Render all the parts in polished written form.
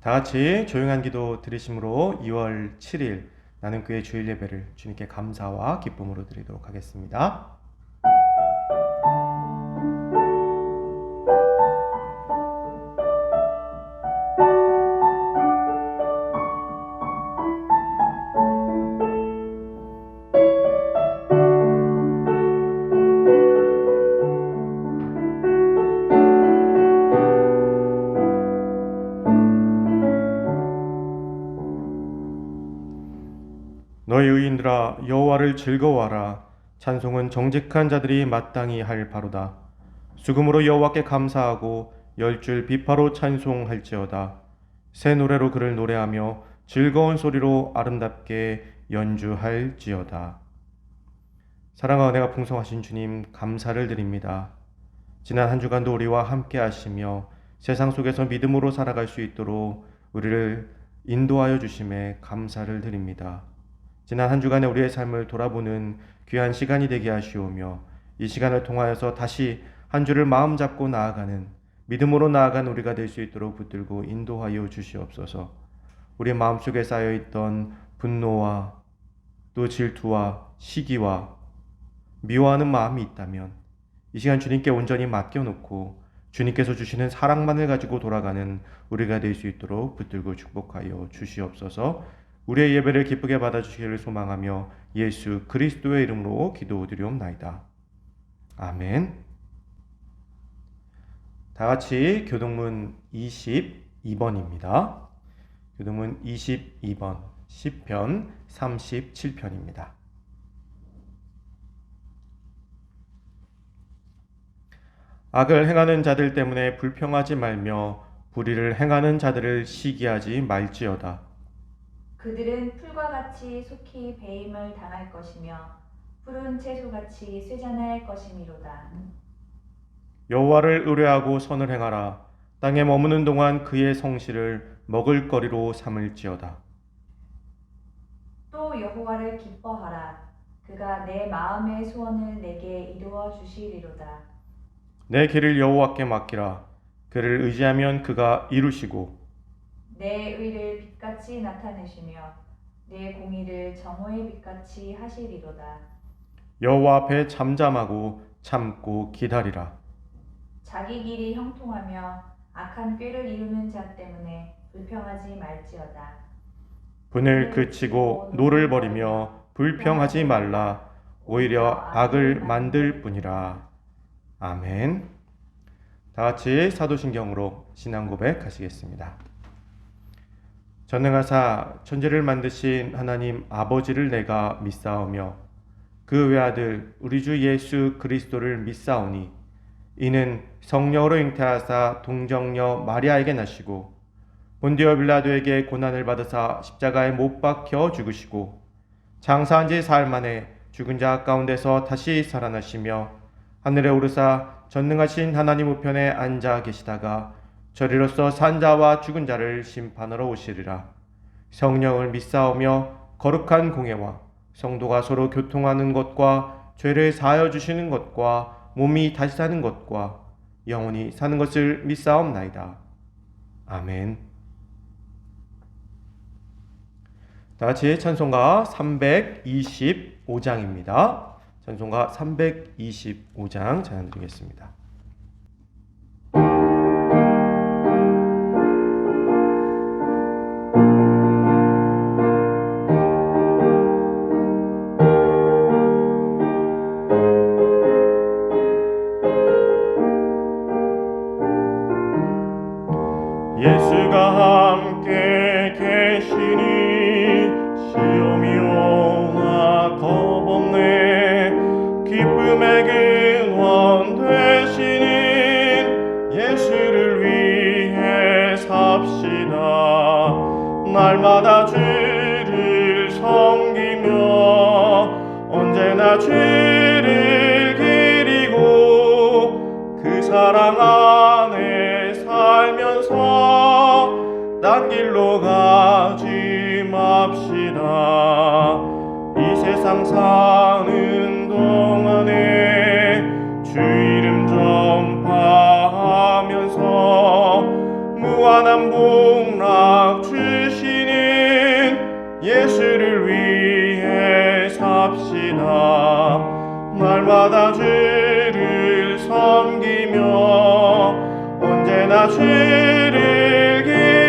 다 같이 조용한 기도 드리심으로 2월 7일 나는 교회 주일 예배를 주님께 감사와 기쁨으로 드리도록 하겠습니다. 너희 의인들아 여호와를 즐거워하라. 찬송은 정직한 자들이 마땅히 할 바로다. 수금으로 여호와께 감사하고 열줄 비파로 찬송할지어다. 새 노래로 그를 노래하며 즐거운 소리로 아름답게 연주할지어다. 사랑과 은혜가 풍성하신 주님 감사를 드립니다. 지난 한 주간도 우리와 함께 하시며 세상 속에서 믿음으로 살아갈 수 있도록 우리를 인도하여 주심에 감사를 드립니다. 지난 한 주간의 우리의 삶을 돌아보는 귀한 시간이 되게 하시오며 이 시간을 통하여서 다시 한 주를 마음 잡고 나아가는 믿음으로 나아가는 우리가 될 수 있도록 붙들고 인도하여 주시옵소서. 우리 마음속에 쌓여있던 분노와 또 질투와 시기와 미워하는 마음이 있다면 이 시간 주님께 온전히 맡겨놓고 주님께서 주시는 사랑만을 가지고 돌아가는 우리가 될 수 있도록 붙들고 축복하여 주시옵소서. 우리의 예배를 기쁘게 받아주시기를 소망하며 예수 그리스도의 이름으로 기도드리옵나이다. 아멘. 다 같이 교동문 22번입니다. 교동문 22번 시편 37편입니다. 악을 행하는 자들 때문에 불평하지 말며 불의를 행하는 자들을 시기하지 말지어다. 그들은 풀과 같이 속히 배임을 당할 것이며 푸른 채소같이 쇠잔할 것이미로다. 여호와를 의뢰하고 선을 행하라. 땅에 머무는 동안 그의 성실을 먹을거리로 삼을지어다. 또 여호와를 기뻐하라. 그가 내 마음의 소원을 내게 이루어 주시리로다. 내 길을 여호와께 맡기라. 그를 의지하면 그가 이루시고 내 의를 빛같이 나타내시며 내 공의를 정오의 빛같이 하시리로다. 여호와 앞에 잠잠하고 참고 기다리라. 자기 길이 형통하며 악한 꾀를 이루는 자 때문에 불평하지 말지어다. 분을 그치고 노를 버리며 불평하지 말라. 오히려 악을 만들 뿐이라. 아멘. 다 같이 사도신경으로 신앙 고백하시겠습니다. 전능하사 천지를 만드신 하나님 아버지를 내가 믿사오며 그 외아들 우리 주 예수 그리스도를 믿사오니 이는 성령으로 잉태하사 동정녀 마리아에게 나시고 본디오 빌라도에게 고난을 받으사 십자가에 못 박혀 죽으시고 장사한 지 사흘 만에 죽은 자 가운데서 다시 살아나시며 하늘에 오르사 전능하신 하나님 우편에 앉아 계시다가 저리로서 산 자와 죽은 자를 심판하러 오시리라. 성령을 믿사오며 거룩한 공예와 성도가 서로 교통하는 것과 죄를 사하여 주시는 것과 몸이 다시 사는 것과 영원히 사는 것을 믿사옵나이다. 아멘. 다같이 찬송가 325장입니다. 찬송가 325장 찬양드리겠습니다. 예수가 함께 계시니 시험이 오나 겁없네. 기쁨의 근원 되시는 예수를 위해 삽시다. 날마다 주를 섬기며 언제나 주를 기리고 그 사랑 안에 살면서 딴 길로 가지 맙시다. 이 세상 사는 동안에 주 이름 전파하면서 무한한 복락 날마다 죄를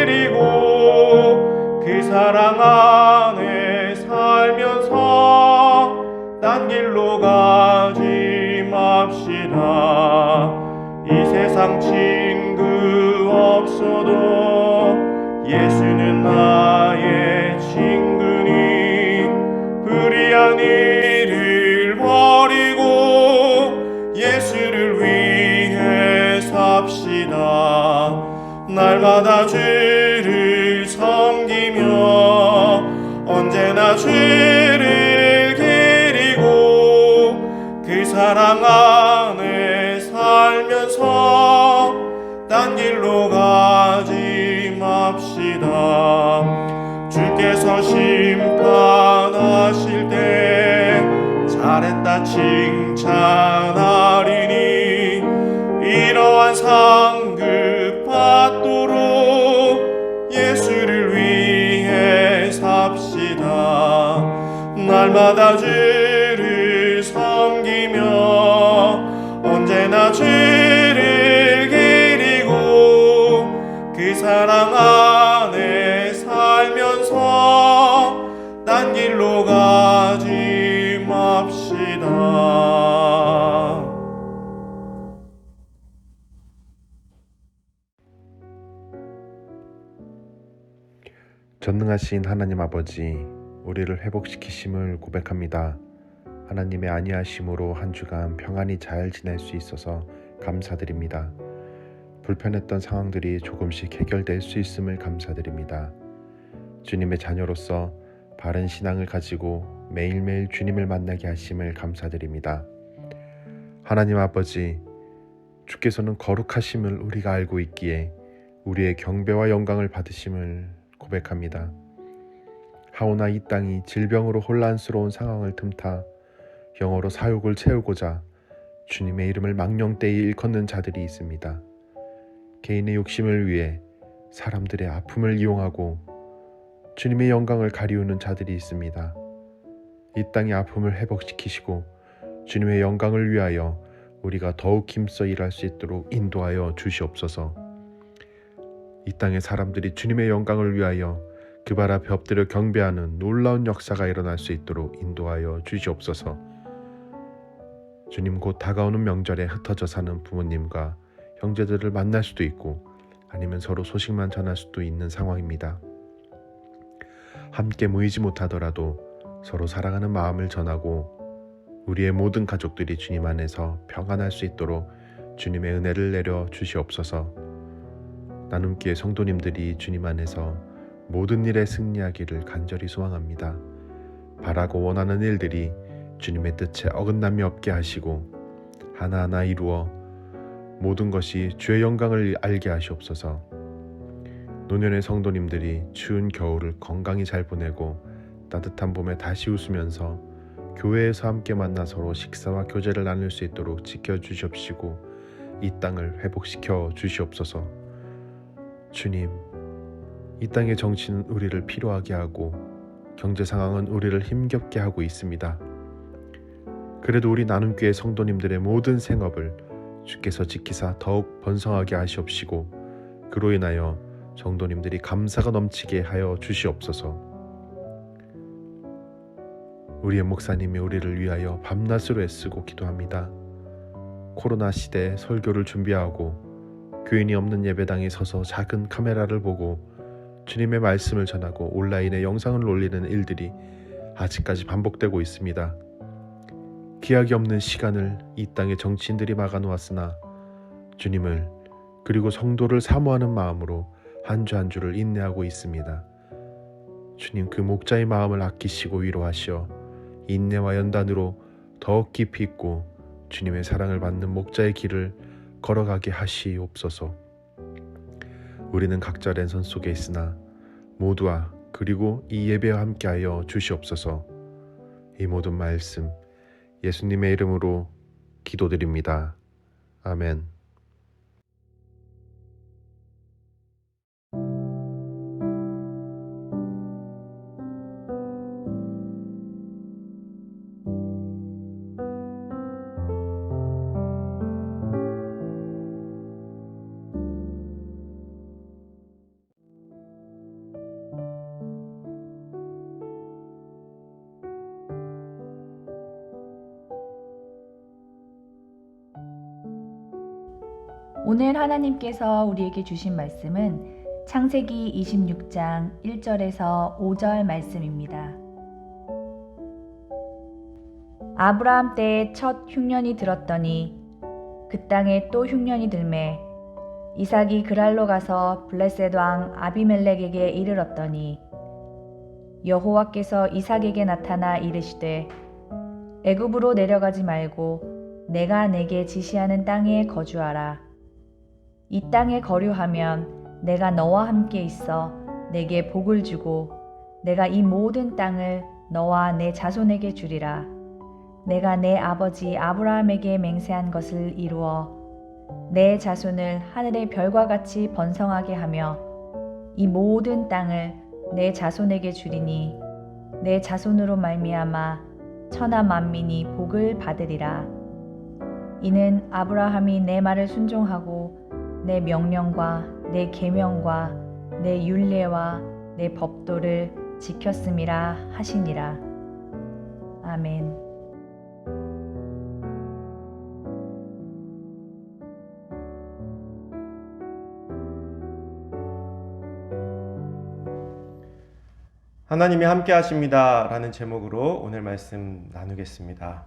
기리고 그 사랑 안에 살면서 딴 길로 가지 맙시다. 이 세상 친구 없어도 예수는 나의 친구니 불의한 일을 버리고 예수를 위해 삽시다. 날마다 죄를 섬기며 언제나 죄를 기리고 그 사랑 안에 살면서 딴 길로 가지 맙시다. 주께서 심판하실 때 잘했다 칭찬하리니 이러한 상급 받도록 예수를 위해 삽시다. 날마다 죄를 섬기며 언제나 죄를 기리고 그 사랑 안에 살면서 딴 길로 가지 맙시다. 전능하신 하나님 아버지, 우리를 회복시키심을 고백합니다. 하나님의 안위하심으로 한 주간 평안히 잘 지낼 수 있어서 감사드립니다. 불편했던 상황들이 조금씩 해결될 수 있음을 감사드립니다. 주님의 자녀로서 바른 신앙을 가지고 매일매일 주님을 만나게 하심을 감사드립니다. 하나님 아버지, 주께서는 거룩하심을 우리가 알고 있기에 우리의 경배와 영광을 받으심을 고백합니다. 하오나 이 땅이 질병으로 혼란스러운 상황을 틈타 영어로 사욕을 채우고자 주님의 이름을 망령되이 일컫는 자들이 있습니다. 개인의 욕심을 위해 사람들의 아픔을 이용하고 주님의 영광을 가리우는 자들이 있습니다. 이 땅의 아픔을 회복시키시고 주님의 영광을 위하여 우리가 더욱 힘써 일할 수 있도록 인도하여 주시옵소서. 이 땅의 사람들이 주님의 영광을 위하여 그 발 앞에 엎드려 경배하는 놀라운 역사가 일어날 수 있도록 인도하여 주시옵소서. 주님, 곧 다가오는 명절에 흩어져 사는 부모님과 형제들을 만날 수도 있고 아니면 서로 소식만 전할 수도 있는 상황입니다. 함께 모이지 못하더라도 서로 사랑하는 마음을 전하고 우리의 모든 가족들이 주님 안에서 평안할 수 있도록 주님의 은혜를 내려 주시옵소서. 나눔교회 성도님들이 주님 안에서 모든 일에 승리하기를 간절히 소망합니다. 바라고 원하는 일들이 주님의 뜻에 어긋남이 없게 하시고 하나하나 이루어 모든 것이 주의 영광을 알게 하시옵소서. 노년의 성도님들이 추운 겨울을 건강히 잘 보내고 따뜻한 봄에 다시 웃으면서 교회에서 함께 만나 서로 식사와 교제를 나눌 수 있도록 지켜주시옵시고 이 땅을 회복시켜 주시옵소서. 주님, 이 땅의 정치는 우리를 피로하게 하고 경제 상황은 우리를 힘겹게 하고 있습니다. 그래도 우리 나눔교회 성도님들의 모든 생업을 주께서 지키사 더욱 번성하게 하시옵시고 그로 인하여 성도님들이 감사가 넘치게 하여 주시옵소서. 우리의 목사님이 우리를 위하여 밤낮으로 애쓰고 기도합니다. 코로나 시대에 설교를 준비하고 교인이 없는 예배당에 서서 작은 카메라를 보고 주님의 말씀을 전하고 온라인에 영상을 올리는 일들이 아직까지 반복되고 있습니다. 기약이 없는 시간을 이 땅의 정치인들이 막아놓았으나 주님을 그리고 성도를 사모하는 마음으로 한 주 한 주를 인내하고 있습니다. 주님, 그 목자의 마음을 아끼시고 위로하시어 인내와 연단으로 더욱 깊이 있고 주님의 사랑을 받는 목자의 길을 걸어가게 하시옵소서. 우리는 각자 랜선 속에 있으나 모두와 그리고 이 예배와 함께하여 주시옵소서. 이 모든 말씀 예수님의 이름으로 기도드립니다. 아멘. 오늘 하나님께서 우리에게 주신 말씀은 창세기 26장 1절에서 5절 말씀입니다. 아브라함 때에 첫 흉년이 들었더니 그 땅에 또 흉년이 들매 이삭이 그랄로 가서 블레셋 왕 아비멜렉에게 이르렀더니 여호와께서 이삭에게 나타나 이르시되 애굽으로 내려가지 말고 내가 내게 지시하는 땅에 거주하라. 이 땅에 거류하면 내가 너와 함께 있어 내게 복을 주고 내가 이 모든 땅을 너와 내 자손에게 주리라. 내가 내 아버지 아브라함에게 맹세한 것을 이루어 내 자손을 하늘의 별과 같이 번성하게 하며 이 모든 땅을 내 자손에게 주리니 내 자손으로 말미암아 천하 만민이 복을 받으리라. 이는 아브라함이 내 말을 순종하고 내 명령과 내 계명과 내 율례와 내 법도를 지켰음이라 하시니라. 아멘. 하나님이 함께 하십니다 라는 제목으로 오늘 말씀 나누겠습니다.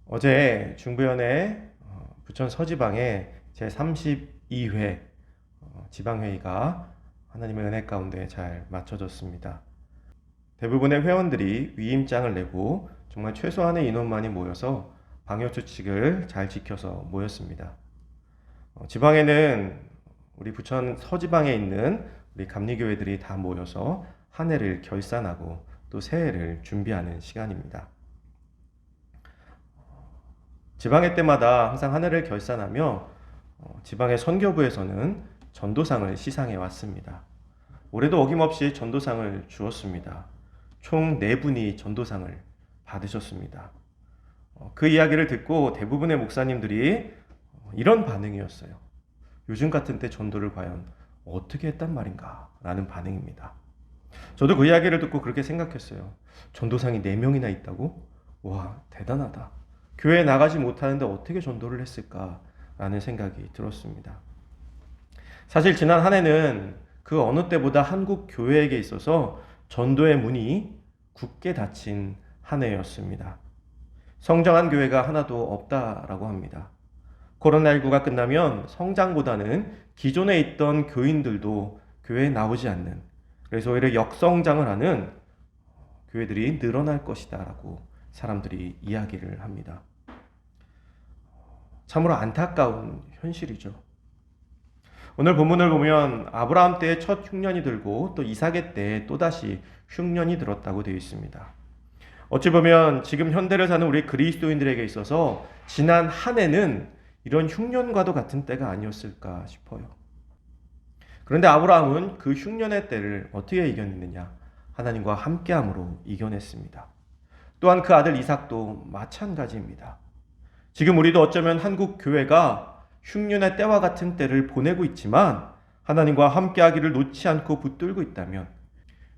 어제 중부연회 부천 서지방의 제32회 지방회의가 하나님의 은혜 가운데 잘 마쳐졌습니다. 대부분의 회원들이 위임장을 내고 정말 최소한의 인원만이 모여서 방역수칙을 잘 지켜서 모였습니다. 지방에는 우리 부천 서지방에 있는 우리 감리교회들이 다 모여서 한 해를 결산하고 또 새해를 준비하는 시간입니다. 지방회 때마다 항상 한 해를 결산하며 지방의 선교부에서는 전도상을 시상해 왔습니다. 올해도 어김없이 전도상을 주었습니다. 총 4분이 전도상을 받으셨습니다. 그 이야기를 듣고 대부분의 목사님들이 이런 반응이었어요. 요즘 같은 때 전도를 과연 어떻게 했단 말인가 라는 반응입니다. 저도 그 이야기를 듣고 그렇게 생각했어요. 전도상이 4명이나 있다고? 와, 대단하다. 교회에 나가지 못하는데 어떻게 전도를 했을까 라는 생각이 들었습니다. 사실 지난 한 해는 그 어느 때보다 한국 교회에게 있어서 전도의 문이 굳게 닫힌 한 해였습니다. 성장한 교회가 하나도 없다라고 합니다. 코로나19가 끝나면 성장보다는 기존에 있던 교인들도 교회에 나오지 않는, 그래서 오히려 역성장을 하는 교회들이 늘어날 것이다 라고 사람들이 이야기를 합니다. 참으로 안타까운 현실이죠. 오늘 본문을 보면 아브라함 때에 첫 흉년이 들고 또 이삭의 때에 또다시 흉년이 들었다고 되어 있습니다. 어찌 보면 지금 현대를 사는 우리 그리스도인들에게 있어서 지난 한 해는 이런 흉년과도 같은 때가 아니었을까 싶어요. 그런데 아브라함은 그 흉년의 때를 어떻게 이겨냈느냐? 하나님과 함께함으로 이겨냈습니다. 또한 그 아들 이삭도 마찬가지입니다. 지금 우리도 어쩌면 한국 교회가 흉년의 때와 같은 때를 보내고 있지만 하나님과 함께하기를 놓지 않고 붙들고 있다면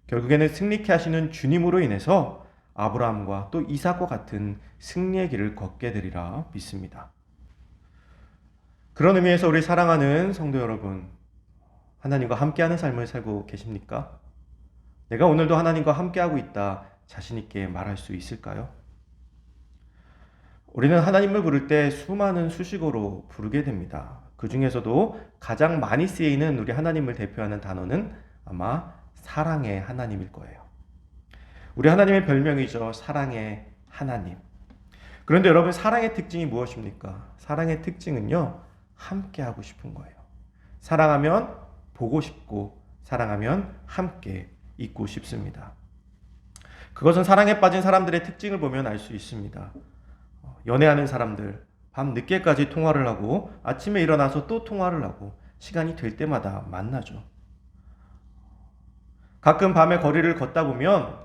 결국에는 승리케 하시는 주님으로 인해서 아브라함과 또 이삭과 같은 승리의 길을 걷게 되리라 믿습니다. 그런 의미에서 우리 사랑하는 성도 여러분, 하나님과 함께하는 삶을 살고 계십니까? 내가 오늘도 하나님과 함께하고 있다 자신 있게 말할 수 있을까요? 우리는 하나님을 부를 때 수많은 수식어로 부르게 됩니다. 그 중에서도 가장 많이 쓰이는 우리 하나님을 대표하는 단어는 아마 사랑의 하나님일 거예요. 우리 하나님의 별명이죠. 사랑의 하나님. 그런데 여러분, 사랑의 특징이 무엇입니까? 사랑의 특징은요, 함께하고 싶은 거예요. 사랑하면 보고 싶고 사랑하면 함께 있고 싶습니다. 그것은 사랑에 빠진 사람들의 특징을 보면 알 수 있습니다. 연애하는 사람들, 밤 늦게까지 통화를 하고 아침에 일어나서 또 통화를 하고 시간이 될 때마다 만나죠. 가끔 밤에 거리를 걷다 보면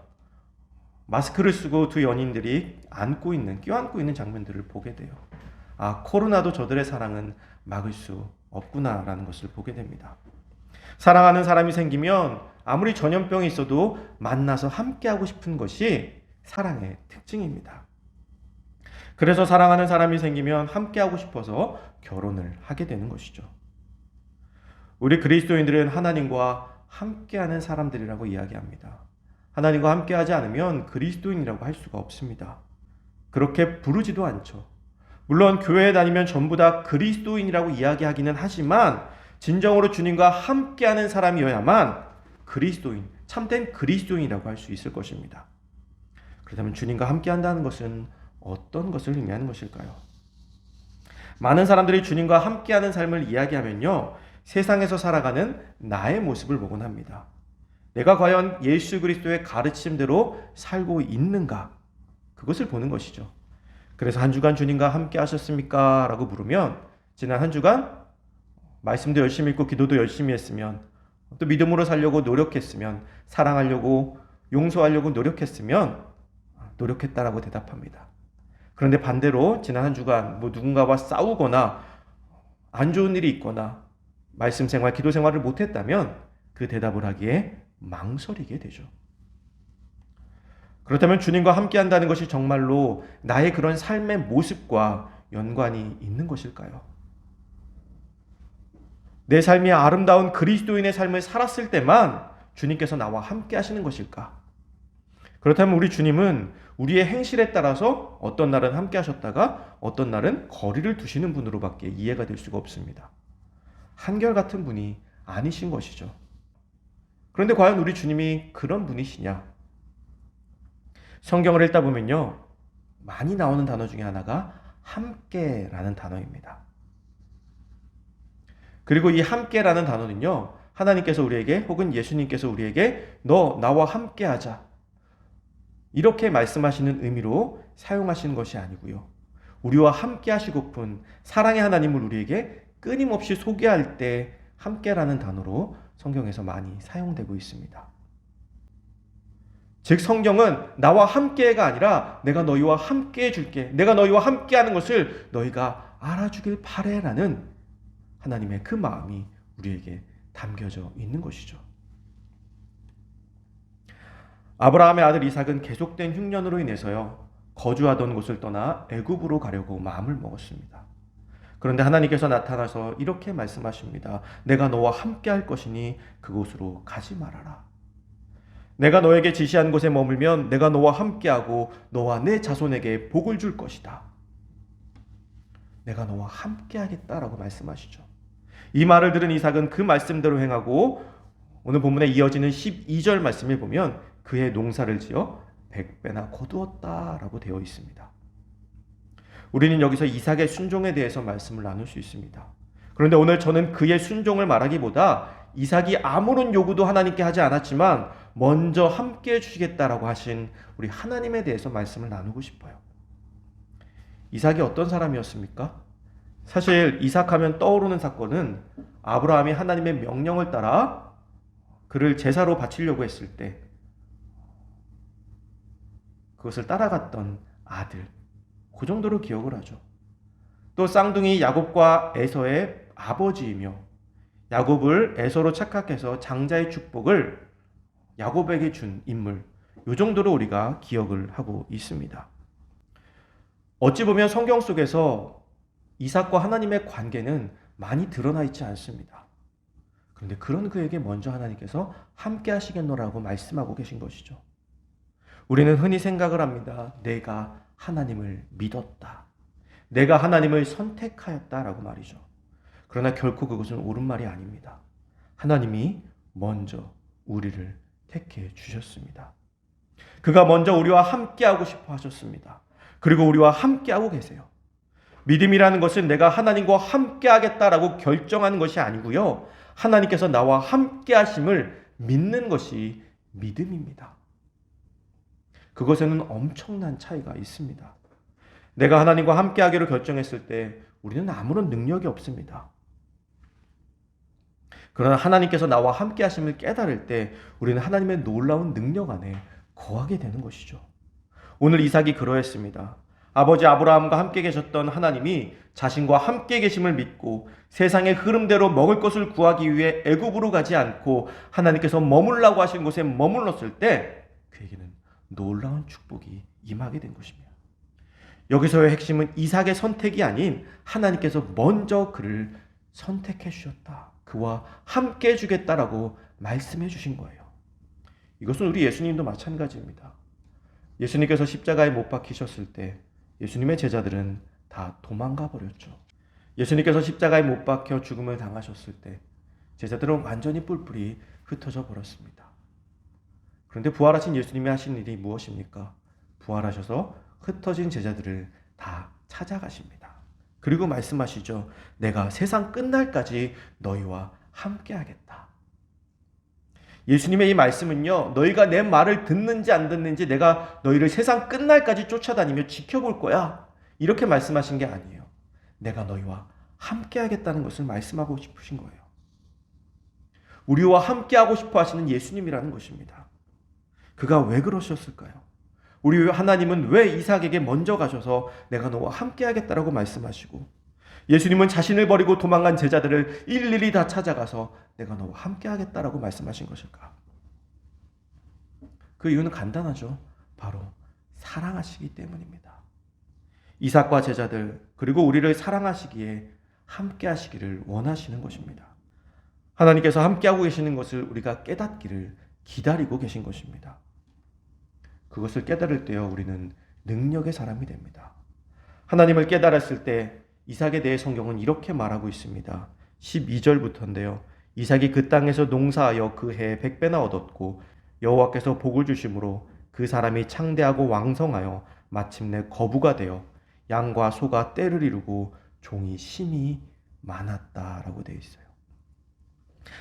마스크를 쓰고 두 연인들이 껴안고 있는 장면들을 보게 돼요. 아, 코로나도 저들의 사랑은 막을 수 없구나라는 것을 보게 됩니다. 사랑하는 사람이 생기면 아무리 전염병이 있어도 만나서 함께하고 싶은 것이 사랑의 특징입니다. 그래서 사랑하는 사람이 생기면 함께하고 싶어서 결혼을 하게 되는 것이죠. 우리 그리스도인들은 하나님과 함께하는 사람들이라고 이야기합니다. 하나님과 함께하지 않으면 그리스도인이라고 할 수가 없습니다. 그렇게 부르지도 않죠. 물론 교회에 다니면 전부 다 그리스도인이라고 이야기하기는 하지만 진정으로 주님과 함께하는 사람이어야만 그리스도인, 참된 그리스도인이라고 할 수 있을 것입니다. 그렇다면 주님과 함께한다는 것은 어떤 것을 의미하는 것일까요? 많은 사람들이 주님과 함께하는 삶을 이야기하면요, 세상에서 살아가는 나의 모습을 보곤 합니다. 내가 과연 예수 그리스도의 가르침대로 살고 있는가? 그것을 보는 것이죠. 그래서 한 주간 주님과 함께 하셨습니까? 라고 물으면 지난 한 주간 말씀도 열심히 읽고 기도도 열심히 했으면 또 믿음으로 살려고 노력했으면 사랑하려고 용서하려고 노력했으면 노력했다라고 대답합니다. 그런데 반대로 지난 한 주간 누군가와 싸우거나 안 좋은 일이 있거나 말씀 생활, 기도 생활을 못했다면 그 대답을 하기에 망설이게 되죠. 그렇다면 주님과 함께한다는 것이 정말로 나의 그런 삶의 모습과 연관이 있는 것일까요? 내 삶이 아름다운 그리스도인의 삶을 살았을 때만 주님께서 나와 함께 하시는 것일까? 그렇다면 우리 주님은 우리의 행실에 따라서 어떤 날은 함께 하셨다가 어떤 날은 거리를 두시는 분으로밖에 이해가 될 수가 없습니다. 한결같은 분이 아니신 것이죠. 그런데 과연 우리 주님이 그런 분이시냐? 성경을 읽다 보면요, 많이 나오는 단어 중에 하나가 함께라는 단어입니다. 그리고 이 함께라는 단어는요, 하나님께서 우리에게 혹은 예수님께서 우리에게 너 나와 함께하자 이렇게 말씀하시는 의미로 사용하시는 것이 아니고요, 우리와 함께 하시고픈 사랑의 하나님을 우리에게 끊임없이 소개할 때 함께라는 단어로 성경에서 많이 사용되고 있습니다. 즉 성경은 나와 함께가 아니라 내가 너희와 함께 해줄게, 내가 너희와 함께하는 것을 너희가 알아주길 바래라는 하나님의 그 마음이 우리에게 담겨져 있는 것이죠. 아브라함의 아들 이삭은 계속된 흉년으로 인해서요, 거주하던 곳을 떠나 애굽으로 가려고 마음을 먹었습니다. 그런데 하나님께서 나타나서 이렇게 말씀하십니다. 내가 너와 함께 할 것이니 그곳으로 가지 말아라. 내가 너에게 지시한 곳에 머물면 내가 너와 함께하고 너와 내 자손에게 복을 줄 것이다. 내가 너와 함께하겠다라고 말씀하시죠. 이 말을 들은 이삭은 그 말씀대로 행하고 오늘 본문에 이어지는 12절 말씀을 보면 그의 농사를 지어 100배나 거두었다라고 되어 있습니다. 우리는 여기서 이삭의 순종에 대해서 말씀을 나눌 수 있습니다. 그런데 오늘 저는 그의 순종을 말하기보다 이삭이 아무런 요구도 하나님께 하지 않았지만 먼저 함께 해주시겠다라고 하신 우리 하나님에 대해서 말씀을 나누고 싶어요. 이삭이 어떤 사람이었습니까? 사실 이삭하면 떠오르는 사건은 아브라함이 하나님의 명령을 따라 그를 제사로 바치려고 했을 때 그것을 따라갔던 아들, 그 정도로 기억을 하죠. 또 쌍둥이 야곱과 에서의 아버지이며 야곱을 에서로 착각해서 장자의 축복을 야곱에게 준 인물, 이 정도로 우리가 기억을 하고 있습니다. 어찌 보면 성경 속에서 이삭과 하나님의 관계는 많이 드러나 있지 않습니다. 그런데 그런 그에게 먼저 하나님께서 함께 하시겠노라고 말씀하고 계신 것이죠. 우리는 흔히 생각을 합니다. 내가 하나님을 믿었다. 내가 하나님을 선택하였다라고 말이죠. 그러나 결코 그것은 옳은 말이 아닙니다. 하나님이 먼저 우리를 택해 주셨습니다. 그가 먼저 우리와 함께하고 싶어 하셨습니다. 그리고 우리와 함께하고 계세요. 믿음이라는 것은 내가 하나님과 함께하겠다라고 결정하는 것이 아니고요, 하나님께서 나와 함께하심을 믿는 것이 믿음입니다. 그것에는 엄청난 차이가 있습니다. 내가 하나님과 함께하기로 결정했을 때 우리는 아무런 능력이 없습니다. 그러나 하나님께서 나와 함께하심을 깨달을 때 우리는 하나님의 놀라운 능력 안에 거하게 되는 것이죠. 오늘 이삭이 그러했습니다. 아버지 아브라함과 함께 계셨던 하나님이 자신과 함께 계심을 믿고 세상의 흐름대로 먹을 것을 구하기 위해 애굽으로 가지 않고 하나님께서 머물라고 하신 곳에 머물렀을 때 그에게는 놀라운 축복이 임하게 된 것입니다. 여기서의 핵심은 이삭의 선택이 아닌 하나님께서 먼저 그를 선택해 주셨다. 그와 함께 해주겠다라고 말씀해 주신 거예요. 이것은 우리 예수님도 마찬가지입니다. 예수님께서 십자가에 못 박히셨을 때 예수님의 제자들은 다 도망가 버렸죠. 예수님께서 십자가에 못 박혀 죽음을 당하셨을 때 제자들은 완전히 뿔뿔이 흩어져 버렸습니다. 그런데 부활하신 예수님이 하신 일이 무엇입니까? 부활하셔서 흩어진 제자들을 다 찾아가십니다. 그리고 말씀하시죠. 내가 세상 끝날까지 너희와 함께하겠다. 예수님의 이 말씀은요, 너희가 내 말을 듣는지 안 듣는지 내가 너희를 세상 끝날까지 쫓아다니며 지켜볼 거야. 이렇게 말씀하신 게 아니에요. 내가 너희와 함께하겠다는 것을 말씀하고 싶으신 거예요. 우리와 함께하고 싶어 하시는 예수님이라는 것입니다. 그가 왜 그러셨을까요? 우리 하나님은 왜 이삭에게 먼저 가셔서 내가 너와 함께하겠다라고 말씀하시고 예수님은 자신을 버리고 도망간 제자들을 일일이 다 찾아가서 내가 너와 함께하겠다라고 말씀하신 것일까? 그 이유는 간단하죠. 바로 사랑하시기 때문입니다. 이삭과 제자들 그리고 우리를 사랑하시기에 함께하시기를 원하시는 것입니다. 하나님께서 함께하고 계시는 것을 우리가 깨닫기를 기다리고 계신 것입니다. 그것을 깨달을 때요 우리는 능력의 사람이 됩니다. 하나님을 깨달았을 때 이삭에 대해 성경은 이렇게 말하고 있습니다. 12절부터인데요. 이삭이 그 땅에서 농사하여 그 해에 100배나 얻었고 여호와께서 복을 주심으로 그 사람이 창대하고 왕성하여 마침내 거부가 되어 양과 소가 떼를 이루고 종이 심히 많았다라고 되어 있어요.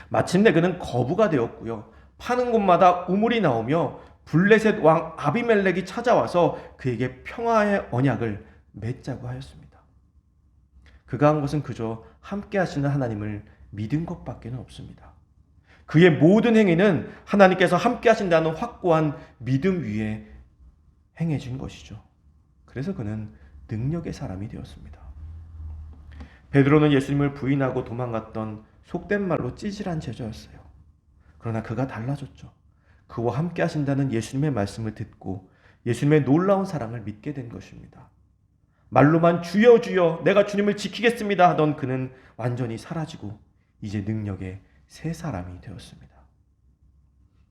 마침내 그는 거부가 되었고요. 파는 곳마다 우물이 나오며 블레셋 왕 아비멜렉이 찾아와서 그에게 평화의 언약을 맺자고 하였습니다. 그가 한 것은 그저 함께 하시는 하나님을 믿은 것밖에 없습니다. 그의 모든 행위는 하나님께서 함께 하신다는 확고한 믿음 위에 행해진 것이죠. 그래서 그는 능력의 사람이 되었습니다. 베드로는 예수님을 부인하고 도망갔던 속된 말로 찌질한 제자였어요. 그러나 그가 달라졌죠. 그와 함께 하신다는 예수님의 말씀을 듣고 예수님의 놀라운 사랑을 믿게 된 것입니다. 말로만 주여 주여 내가 주님을 지키겠습니다 하던 그는 완전히 사라지고 이제 능력의 새 사람이 되었습니다.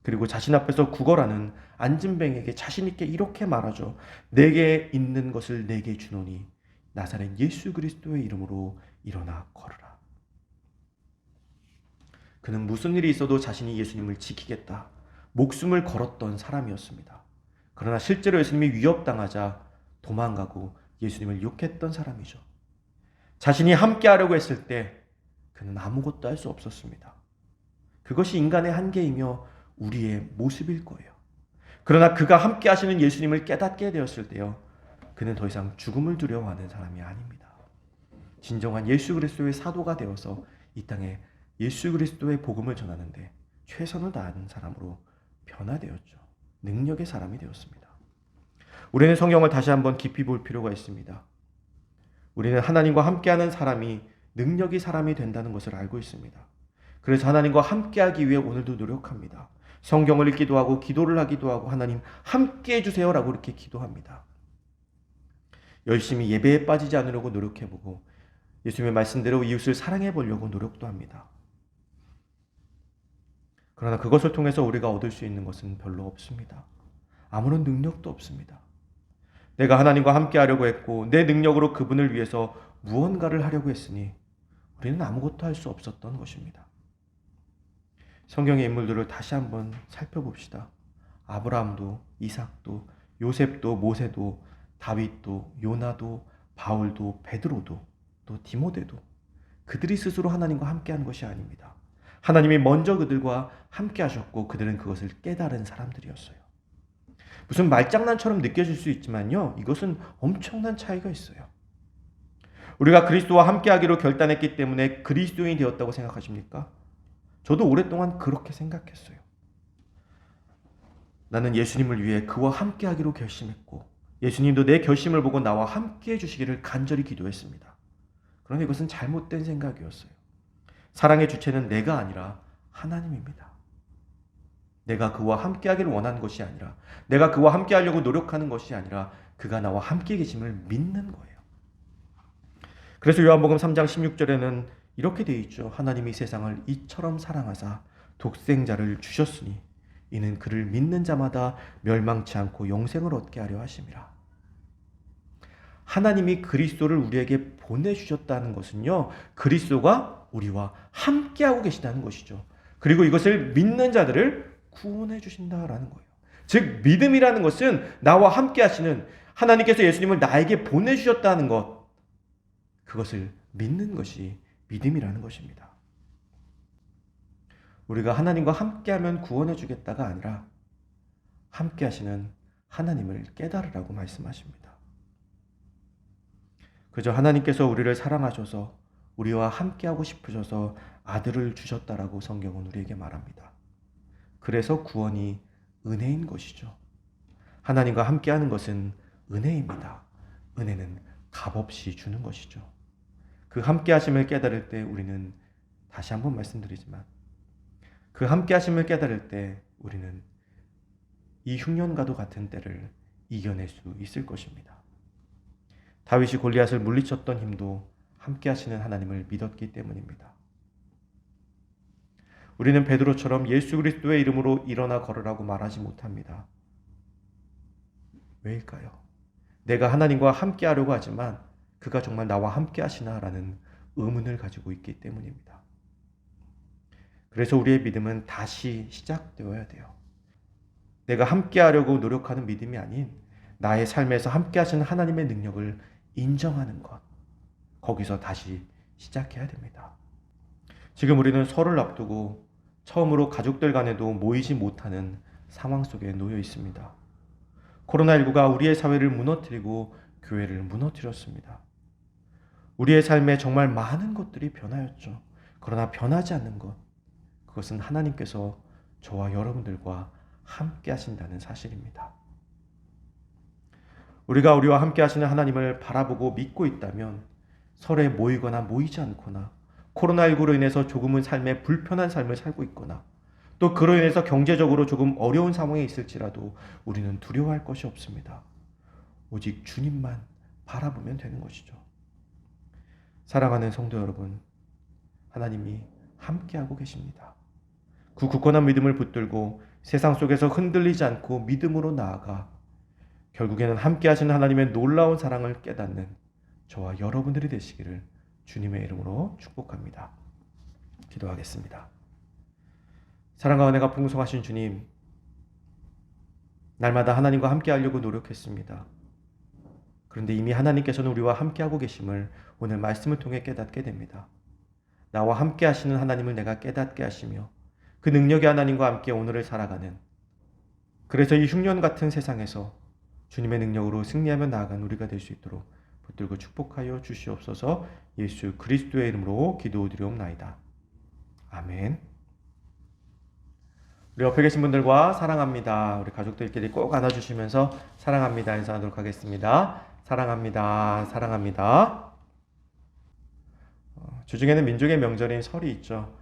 그리고 자신 앞에서 구걸하는 안진뱅에게 자신 있게 이렇게 말하죠. 내게 있는 것을 내게 주노니 나사렛 예수 그리스도의 이름으로 일어나 걸으라. 그는 무슨 일이 있어도 자신이 예수님을 지키겠다. 목숨을 걸었던 사람이었습니다. 그러나 실제로 예수님이 위협당하자 도망가고 예수님을 욕했던 사람이죠. 자신이 함께하려고 했을 때 그는 아무것도 할 수 없었습니다. 그것이 인간의 한계이며 우리의 모습일 거예요. 그러나 그가 함께 하시는 예수님을 깨닫게 되었을 때요. 그는 더 이상 죽음을 두려워하는 사람이 아닙니다. 진정한 예수 그리스도의 사도가 되어서 이 땅에 예수 그리스도의 복음을 전하는데 최선을 다하는 사람으로 변화되었죠. 능력의 사람이 되었습니다. 우리는 성경을 다시 한번 깊이 볼 필요가 있습니다. 우리는 하나님과 함께하는 사람이 능력이 사람이 된다는 것을 알고 있습니다. 그래서 하나님과 함께하기 위해 오늘도 노력합니다. 성경을 읽기도 하고 기도를 하기도 하고 하나님 함께해 주세요라고 이렇게 기도합니다. 열심히 예배에 빠지지 않으려고 노력해보고 예수님의 말씀대로 이웃을 사랑해 보려고 노력도 합니다. 그러나 그것을 통해서 우리가 얻을 수 있는 것은 별로 없습니다. 아무런 능력도 없습니다. 내가 하나님과 함께 하려고 했고 내 능력으로 그분을 위해서 무언가를 하려고 했으니 우리는 아무것도 할 수 없었던 것입니다. 성경의 인물들을 다시 한번 살펴봅시다. 아브라함도, 이삭도, 요셉도, 모세도, 다윗도, 요나도, 바울도, 베드로도, 또 디모데도 그들이 스스로 하나님과 함께하는 것이 아닙니다. 하나님이 먼저 그들과 함께 하셨고 그들은 그것을 깨달은 사람들이었어요. 무슨 말장난처럼 느껴질 수 있지만요. 이것은 엄청난 차이가 있어요. 우리가 그리스도와 함께하기로 결단했기 때문에 그리스도인이 되었다고 생각하십니까? 저도 오랫동안 그렇게 생각했어요. 나는 예수님을 위해 그와 함께하기로 결심했고 예수님도 내 결심을 보고 나와 함께해 주시기를 간절히 기도했습니다. 그런데 이것은 잘못된 생각이었어요. 사랑의 주체는 내가 아니라 하나님입니다. 내가 그와 함께하기를 원하는 것이 아니라 내가 그와 함께하려고 노력하는 것이 아니라 그가 나와 함께 계심을 믿는 거예요. 그래서 요한복음 3장 16절에는 이렇게 되어 있죠. 하나님이 세상을 이처럼 사랑하사 독생자를 주셨으니 이는 그를 믿는 자마다 멸망치 않고 영생을 얻게 하려 하심이라. 하나님이 그리스도를 우리에게 보내주셨다는 것은요, 그리스도가 우리와 함께하고 계시다는 것이죠. 그리고 이것을 믿는 자들을 구원해 주신다라는 거예요. 즉 믿음이라는 것은 나와 함께 하시는 하나님께서 예수님을 나에게 보내주셨다는 것, 그것을 믿는 것이 믿음이라는 것입니다. 우리가 하나님과 함께하면 구원해 주겠다가 아니라 함께 하시는 하나님을 깨달으라고 말씀하십니다. 그저 하나님께서 우리를 사랑하셔서 우리와 함께하고 싶으셔서 아들을 주셨다라고 성경은 우리에게 말합니다. 그래서 구원이 은혜인 것이죠. 하나님과 함께하는 것은 은혜입니다. 은혜는 값없이 주는 것이죠. 그 함께하심을 깨달을 때 우리는, 다시 한번 말씀드리지만, 그 함께하심을 깨달을 때 우리는 이 흉년과도 같은 때를 이겨낼 수 있을 것입니다. 다윗이 골리앗을 물리쳤던 힘도 함께하시는 하나님을 믿었기 때문입니다. 우리는 베드로처럼 예수 그리스도의 이름으로 일어나 걸으라고 말하지 못합니다. 왜일까요? 내가 하나님과 함께하려고 하지만 그가 정말 나와 함께하시나라는 의문을 가지고 있기 때문입니다. 그래서 우리의 믿음은 다시 시작되어야 돼요. 내가 함께하려고 노력하는 믿음이 아닌 나의 삶에서 함께하시는 하나님의 능력을 인정하는 것, 거기서 다시 시작해야 됩니다. 지금 우리는 설을 앞두고 처음으로 가족들 간에도 모이지 못하는 상황 속에 놓여 있습니다. 코로나19가 우리의 사회를 무너뜨리고 교회를 무너뜨렸습니다. 우리의 삶에 정말 많은 것들이 변하였죠. 그러나 변하지 않는 것, 그것은 하나님께서 저와 여러분들과 함께 하신다는 사실입니다. 우리와 함께 하시는 하나님을 바라보고 믿고 있다면 설에 모이거나 모이지 않거나 코로나19로 인해서 조금은 삶에 불편한 삶을 살고 있거나 또 그로 인해서 경제적으로 조금 어려운 상황에 있을지라도 우리는 두려워할 것이 없습니다. 오직 주님만 바라보면 되는 것이죠. 사랑하는 성도 여러분, 하나님이 함께하고 계십니다. 그 굳건한 믿음을 붙들고 세상 속에서 흔들리지 않고 믿음으로 나아가 결국에는 함께 하시는 하나님의 놀라운 사랑을 깨닫는 저와 여러분들이 되시기를 주님의 이름으로 축복합니다. 기도하겠습니다. 사랑과 은혜가 풍성하신 주님, 날마다 하나님과 함께 하려고 노력했습니다. 그런데 이미 하나님께서는 우리와 함께하고 계심을 오늘 말씀을 통해 깨닫게 됩니다. 나와 함께 하시는 하나님을 내가 깨닫게 하시며 그 능력의 하나님과 함께 오늘을 살아가는, 그래서 이 흉년 같은 세상에서 주님의 능력으로 승리하며 나아간 우리가 될 수 있도록 붙들고 축복하여 주시옵소서. 예수 그리스도의 이름으로 기도드리옵나이다. 아멘. 우리 옆에 계신 분들과 사랑합니다, 우리 가족들끼리 꼭 안아주시면서 사랑합니다 인사하도록 하겠습니다. 사랑합니다. 사랑합니다. 주중에는 민족의 명절인 설이 있죠.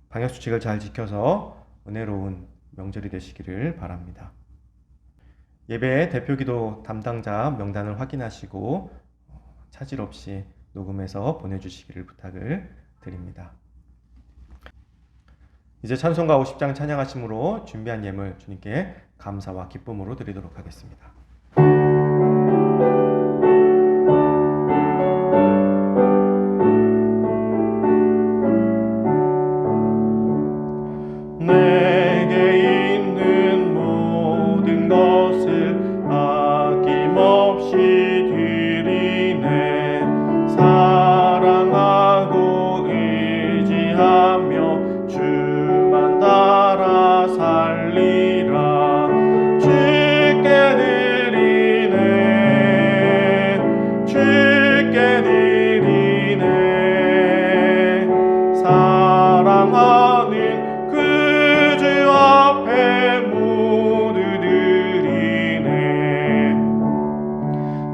방역수칙을 잘 지켜서 은혜로운 명절이 되시기를 바랍니다. 예배 대표기도 담당자 명단을 확인하시고 차질 없이 녹음해서 보내주시기를 부탁을 드립니다. 이제 찬송가 50장 찬양하심으로 준비한 예물 주님께 감사와 기쁨으로 드리도록 하겠습니다. 내게 있는 모든 것을 아낌없이 드리네. 사랑하고 의지하며 주만 따라 살리라. 주께 드리네. 주께 드리네. 사랑하는 그 주 앞에 모두 드리네.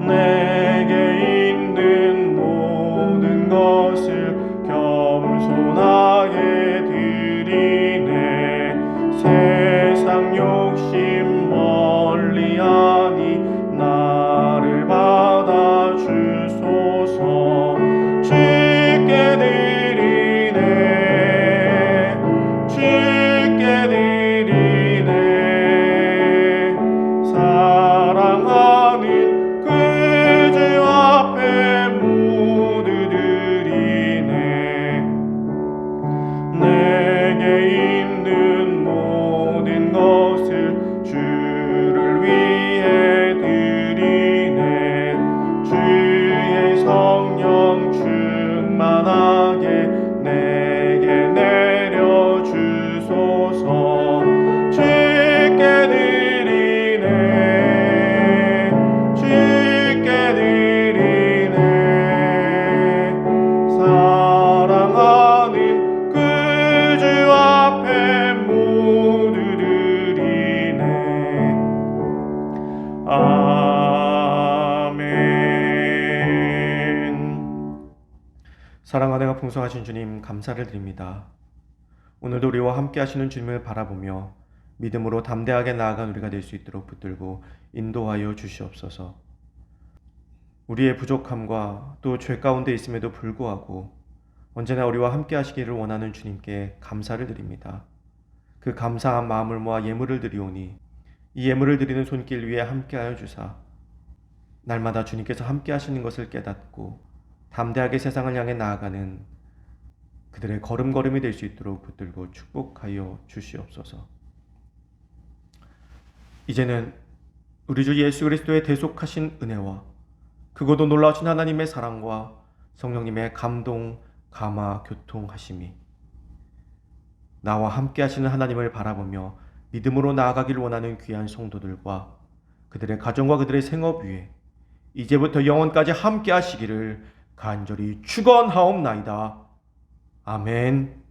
내게 있는 모든 것을 겸손하게 드리네. 세상 욕심 멀리하니 나 사랑과 은혜가 풍성하신 주님 감사를 드립니다. 오늘도 우리와 함께 하시는 주님을 바라보며 믿음으로 담대하게 나아간 우리가 될 수 있도록 붙들고 인도하여 주시옵소서. 우리의 부족함과 또 죄 가운데 있음에도 불구하고 언제나 우리와 함께 하시기를 원하는 주님께 감사를 드립니다. 그 감사한 마음을 모아 예물을 드리오니 이 예물을 드리는 손길 위에 함께하여 주사 날마다 주님께서 함께 하시는 것을 깨닫고 담대하게 세상을 향해 나아가는 그들의 걸음걸음이 될 수 있도록 붙들고 축복하여 주시옵소서. 이제는 우리 주 예수 그리스도의 대속하신 은혜와 크고도 놀라우신 하나님의 사랑과 성령님의 감동, 감화, 교통하심이 나와 함께 하시는 하나님을 바라보며 믿음으로 나아가길 원하는 귀한 성도들과 그들의 가정과 그들의 생업 위에 이제부터 영원까지 함께 하시기를 간절히 축원하옵나이다. 아멘.